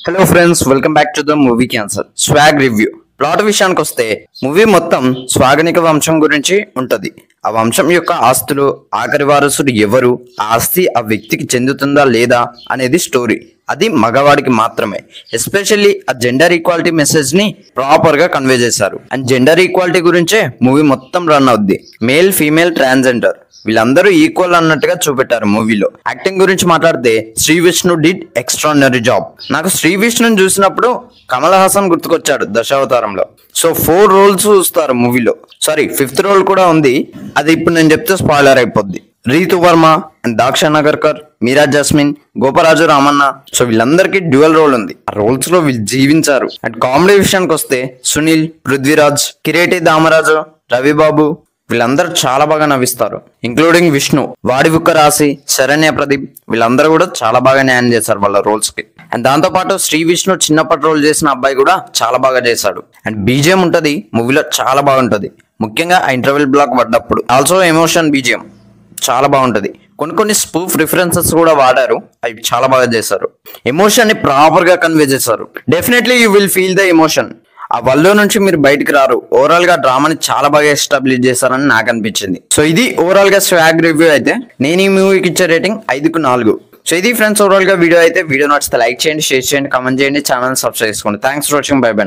Hello friends, welcome back to the movie cancer swag review. Plot విషయానికి వస్తే movie మొత్తం స్వాగనిక వంశం గురించి ఉంటది. ఆ వంశం యొక్క ఆస్తులు, ఆఖరి వారసుడు ఎవరు, ఆ ఆస్తి ఆ వ్యక్తికి చెందుతుందా లేదా అనేది స్టోరీ. అది మగవాడికి మాత్రమే. ఎస్పెషల్లీ ఆ జెండర్ ఈక్వాలిటీ మెసేజ్ ని ప్రాపర్ గా కన్వే చేశారు. అండ్ జెండర్ ఈక్వాలిటీ గురించే మూవీ మొత్తం రన్ అవుద్ది. మేల్, ఫీమేల్, ట్రాన్స్జెండర్ వీళ్ళందరూ ఈక్వల్ అన్నట్టుగా చూపెట్టారు మూవీలో. యాక్టింగ్ గురించి మాట్లాడితే Sri Vishnu did extraordinary job. నాకు శ్రీ విష్ణుని చూసినప్పుడు కమల్ హాసన్ గుర్తుకొచ్చాడు దశావతారంలో. సో 4 రోల్స్ చూస్తారు మూవీలో. సారీ, 5th రోల్ కూడా ఉంది. అది ఇప్పుడు నేను చెప్తే స్పాయిలర్ అయిపోద్ది. రీతు వర్మ అండ్ దాక్ష నగర్కర్, మీరా జాస్మిన్, గోపరాజు రామన్న, సో వీళ్ళందరికీ డ్యూయల్ రోల్ ఉంది. ఆ రోల్స్ లో వీళ్ళు జీవించారు. అండ్ కామెడీ విషయానికి వస్తే సునీల్, పృథ్వీరాజ్, కిరీటి దామరాజు, రవిబాబు వీళ్ళందరూ చాలా బాగా నవ్విస్తారు. ఇంక్లూడింగ్ విష్ణు, వాడివుక్క రాశి, శరణ్య ప్రదీప్ వీళ్ళందరూ కూడా చాలా బాగా న్యాయం చేశారు వాళ్ళ రోల్స్ కి. అండ్ దాంతో పాటు శ్రీ విష్ణు చిన్నప్పటి రోల్ చేసిన అబ్బాయి కూడా చాలా బాగా చేశాడు. అండ్ బీజిఎం ఉంటది మూవీలో, చాలా బాగుంటది. ముఖ్యంగా ఆ ఇంటర్వెల్ బ్లాక్ పడ్డప్పుడు. ఆల్సో ఎమోషన్ బీజిఎం చాలా బాగుంటది. కొన్ని స్పూఫ్ రిఫరెన్సెస్ కూడా వాడారు, అవి చాలా బాగా చేశారు. ఎమోషన్ ని ప్రాపర్ గా కన్వే చేశారు. Definitely you will feel the emotion. ఆ వల్ల నుంచి మీరు బయటకు రారు. ఓవరాల్ గా డ్రామాని చాలా బాగా ఎస్టాబ్లిష్ చేశారని నాకు అనిపించింది. సో ఇది ఓవరాల్ గా స్వాగ్ రివ్యూ. అయితే నేను ఈ మూవీకి ఇచ్చే రేటింగ్ 5కు 4. సో ఇది ఫ్రెండ్స్ ఓవరాల్ గా వీడియో అయితే. వీడియో నచ్చితే లైక్ చేయండి, షేర్ చేయండి, కామెంట్ చేయండి, ఛానల్ సబ్స్క్రైబ్ చేసుకోండి. Thanks for watching. By by.